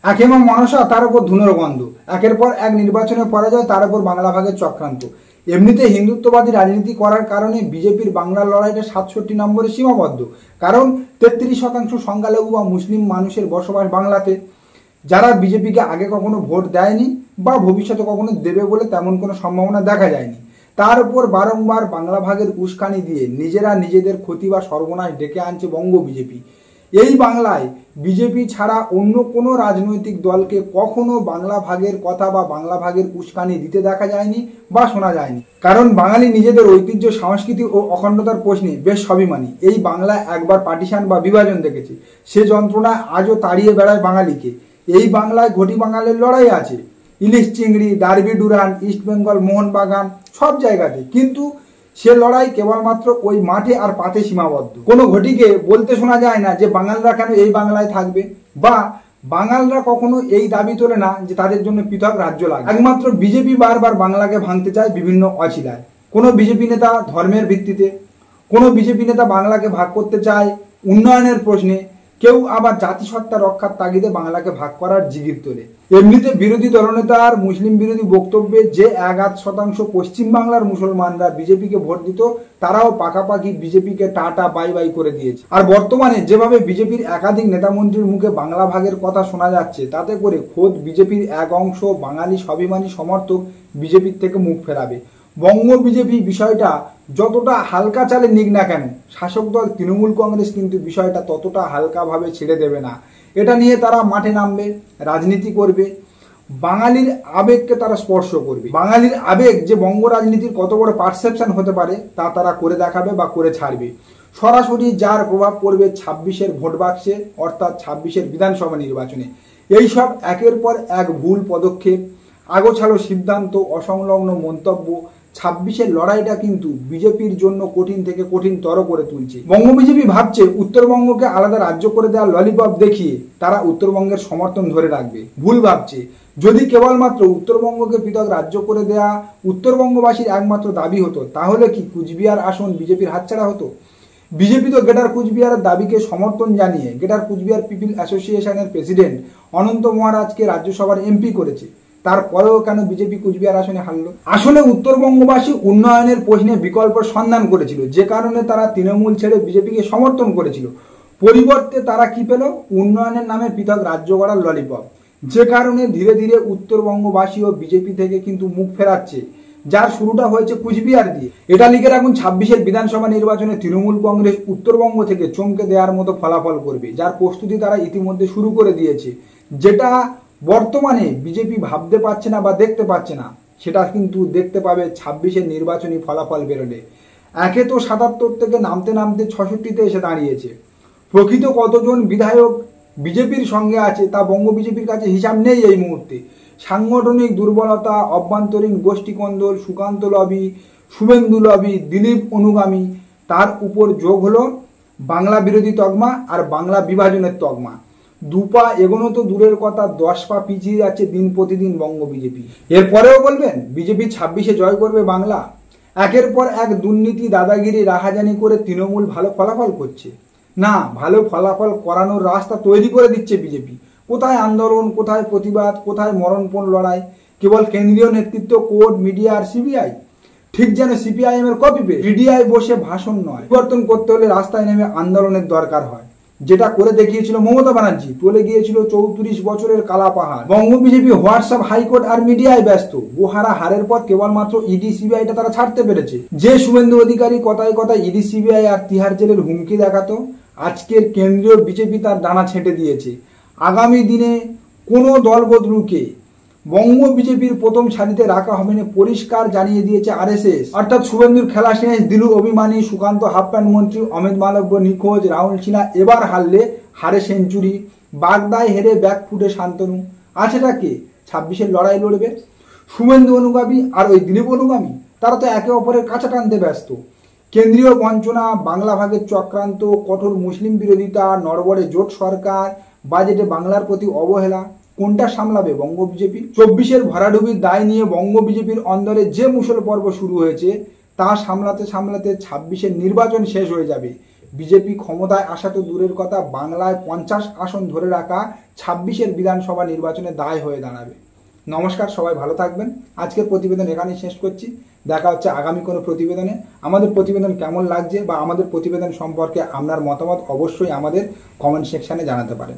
একেমা মনসা, তার উপর ধুনোর গন্ধ, একের পর এক নির্বাচনে পরাজয়, তার উপর বাংলা ভাগের চক্রান্ত। এমনিতে হিন্দুত্ববাদী রাজনীতি করার কারণে বিজেপির বাংলার লড়াইটা 67 নম্বরে সীমাবদ্ধ। কারণ 33% সংখ্যালঘু বা মুসলিম মানুষের বসবাস বাংলাতে, যারা বিজেপিকে আগে কখনো ভোট দেয়নি বা ভবিষ্যতে কখনো দেবে বলে তেমন কোনো সম্ভাবনা দেখা যায়নি। তার উপর বারংবার বাংলা ভাগের উস্কানি দিয়ে নিজেরা নিজেদের ক্ষতি বা সর্বনাশ ডেকে আনছে বঙ্গ বিজেপি। এই বাংলায় বিজেপি ছাড়া অন্য কোনো রাজনৈতিক দলকে কখনো বাংলা ভাগের কথা বা বাংলা ভাগের উস্কানি দিতে দেখা যায়নি বা শোনা যায়নি। কারণ বাঙালি নিজেদের ঐতিহ্য, সংস্কৃতি ও অখণ্ডতার প্রশ্নে বেশ স্বাভিমানী। এই বাংলায় একবার পার্টিশন বা বিভাজন দেখেছে, সে যন্ত্রণা আজও তাড়িয়ে বেড়ায় বাঙালিকে। এই বাংলায় ঘটি বাঙালির লড়াই আছে, ইলিশ চিংড়ি, derby Durand, East Bengal, Mohun Bagan, সব জায়গাতে। কিন্তু সে লড়াই কেবলমাত্র ওই মাঠে আর পাতে সীমাবদ্ধ। কোনো ঘটিকে বলতে শোনা যায় না যে বাঙালরা কেন এই বাংলায় থাকবে, বা বাঙালরা কখনো এই দাবি তোলে না যে তাদের জন্য পৃথক রাজ্য লাগবে। একমাত্র বিজেপি বারবার বাংলাকে ভাঙতে চায় বিভিন্ন অছিলায়। কোনো বিজেপি নেতা ধর্মের ভিত্তিতে, কোনো বিজেপি নেতা বাংলাকে ভাগ করতে চায় উন্নয়নের প্রশ্নে, কেউ আবার জাতিসত্তা রক্ষার তাগিদে বাংলাকে ভাগ করার জিগির তোলে। এমনিতে বিরোধী দলনেতার মুসলিম বিরোধী বক্তব্যে যে 1-8% পশ্চিমবাংলার মুসলমানরা বিজেপিকে ভোট দিত, তারাও পাকাপাকি বিজেপিকে টাটা বাই বাই করে দিয়েছে। আর বর্তমানে যেভাবে বিজেপির একাধিক নেতামন্ত্রীর মুখে বাংলা ভাগের কথা শোনা যাচ্ছে, তাতে করে খোদ বিজেপির এক অংশ বাঙালি স্বাভিমানী সমর্থক বিজেপির থেকে মুখ ফেরাবে। বঙ্গ বিজেপি বিষয়টা যতটা হালকা চালে নিক না কেন, শাসক দল তৃণমূল কংগ্রেস কিন্তু বিষয়টা ততটা হালকাভাবে ছেড়ে দেবে না। এটা নিয়ে তারা মাঠে নামবে, রাজনীতি করবে, বাঙালির আবেগকে তারা স্পর্শ করবে। বাঙালির আবেগ যে বঙ্গ রাজনীতির কত বড় পারসেপশন হতে পারে তা তারা করে দেখাবে বা করে ছাড়বে। সরাসরি যার প্রভাব পড়বে 26-এর ভোট বাক্সে, অর্থাৎ 26-এর বিধানসভা নির্বাচনে। এইসব একের পর এক ভুল পদক্ষেপ, আগোছালো সিদ্ধান্ত, অসংলগ্ন মন্তব্য 26-এর লড়াইটা কিন্তু বিজেপির জন্য কঠিন থেকে কঠিনতর করে তুলছে। বঙ্গ বিজেপি ভাবছে উত্তরবঙ্গকে আলাদা রাজ্য করে দেওয়া ললিপপ দেখিয়ে তারা উত্তরবঙ্গের সমর্থন ধরে রাখবে। ভুল ভাবছে। যদি কেবলমাত্র উত্তরবঙ্গকে পৃথক রাজ্য করে দেওয়া উত্তরবঙ্গবাসীর একমাত্র দাবি হতো, তাহলে কি কুচবিহার আসন বিজেপির হাতছাড়া হতো? বিজেপি তো গ্রেটার কুচবিহারের দাবিকে সমর্থন জানিয়ে গ্রেটার কুচবিহার পিপল অ্যাসোসিয়েশনের প্রেসিডেন্ট অনন্ত মহারাজকে রাজ্যসভার এমপি করেছে। তারপরেও কেন বিজেপি কুচবিহার আসনে হারল? আসলে উত্তরবঙ্গবাসী উন্নয়নের প্রশ্নে বিকল্প সন্ধান করেছিল, যে কারণে তারা তৃণমূল ছেড়ে বিজেপিকে সমর্থন করেছিল। পরিবর্তে তারা কি পেল? উন্নয়নের নামে পৃথক রাজ্য গড়ার ললিপপ, যে কারণে ধীরে ধীরে উত্তরবঙ্গবাসীও বিজেপি থেকে কিন্তু মুখ ফেরাচ্ছে, যার শুরুটা হয়েছে কুচবিহার দিয়ে। এটা লিখে রাখুন, 26-এর বিধানসভা নির্বাচনে তৃণমূল কংগ্রেস উত্তরবঙ্গ থেকে চমকে দেওয়ার মতো ফলাফল করবে, যার প্রস্তুতি তারা ইতিমধ্যে শুরু করে দিয়েছে। যেটা বর্তমানে বিজেপি ভাবতে পারছে না বা দেখতে পাচ্ছে না, সেটা কিন্তু দেখতে পাবে 26-এর নির্বাচনী ফলাফল বেরোলে। একে তো 77 থেকে নামতে নামতে 66-তে এসে দাঁড়িয়েছে। প্রকৃত কতজন বিধায়ক বিজেপির সঙ্গে আছে তা বঙ্গ বিজেপির কাছে হিসাব নেই এই মুহূর্তে। সাংগঠনিক দুর্বলতা, অভ্যন্তরীণ গোষ্ঠীকন্দল, সুকান্ত লবি, শুভেন্দু লবি, দিলীপ অনুগামী, তার উপর যোগ হলো বাংলা বিরোধী তকমা আর বাংলা বিভাজনের তকমা। দুপা এগোনো তো দূরের কথা, 10 পা পিছিয়ে যাচ্ছে দিন প্রতিদিন বঙ্গ বিজেপি। এরপরেও বলবেন বিজেপি 26-এ জয় করবে বাংলা? একের পর এক দুর্নীতি, দাদাগিরি, রাহাজানি করে তৃণমূল ভালো ফলাফল করছে না, ভালো ফলাফল করানোর রাস্তা তৈরি করে দিচ্ছে বিজেপি। কোথায় আন্দোলন, কোথায় প্রতিবাদ, কোথায় মরণপণ লড়াই? কেবল কেন্দ্রীয় নেতৃত্ব, কোর্ট, মিডিয়া আর সিবিআই। ঠিক যেন সিপিআইএম এর কপি পেস্ট। মিডিয়ায় বসে ভাষণ নয়, পরিবর্তন করতে হলে রাস্তায় নেমে আন্দোলনের দরকার হয়, যেটা করে দেখিয়েছিল মমতা ব্যানার্জি। তুলে গিয়েছিল 34 বছরের কালা পাহাড়। বঙ্গ বিজেপি হোয়াটসঅ্যাপ, হাইকোর্ট আর মিডিয়ায় ব্যস্ত। গোহারা হারের পর কেবলমাত্র ইডি সিবিআইটা তারা ছাড়তে পেরেছে। যে শুভেন্দু অধিকারী কথায় কথায় ইডি সিবিআই আর তিহার জেলের হুমকি দেখাতো, আজকের কেন্দ্রীয় বিজেপি তার ডানা ছেঁটে দিয়েছে। আগামী দিনে কোনো দলবদলুকে বঙ্গ বিজেপির প্রথম সারিতে রাখা হবে না পরিষ্কার জানিয়ে দিয়েছে আরএসএস। অর্থাৎ শুভেন্দুর খেলা শেষ, দিলু অভিমানী, সুকান্ত হাফপ্যান্ট মন্ত্রী, অমিত মালব্য নিখোঁজ, রাহুল সিনহা এবার হারলে হারে সেঞ্চুরি, বাগদায় হেরে ব্যাকফুটে শান্তনু। আছেটা কে 26-এর লড়াই লড়বে? শুভেন্দু অনুগামী আর ওই দিলীপ অনুগামী, তারা তো একে অপরের কাছে টানতে ব্যস্ত। কেন্দ্রীয় বঞ্চনা, বাংলা ভাগের চক্রান্ত, কঠোর মুসলিম বিরোধিতা, নড়বড়ে জোট সরকার, বাজেটে বাংলার প্রতি অবহেলা, কোনটা সামলাবে বঙ্গ বিজেপি? 24-এর ভরাডুবির দায় নিয়ে বঙ্গ বিজেপির অন্দরে যে মুষল পর্ব শুরু হয়েছে, তা সামলাতে সামলাতে 26-এর নির্বাচন শেষ হয়ে যাবে। বিজেপি ক্ষমতায় আসা তো দূরের কথা, বাংলায় 50 আসন ধরে রাখা 26-এর বিধানসভা নির্বাচনে দায় হয়ে দাঁড়াবে। নমস্কার, সবাই ভালো থাকবেন। আজকের প্রতিবেদন এখানেই শেষ করছি। দেখা হচ্ছে আগামী কোনো প্রতিবেদনে। আমাদের প্রতিবেদন কেমন লাগছে বা আমাদের প্রতিবেদন সম্পর্কে আপনার মতামত অবশ্যই আমাদের কমেন্ট সেকশনে জানাতে পারেন।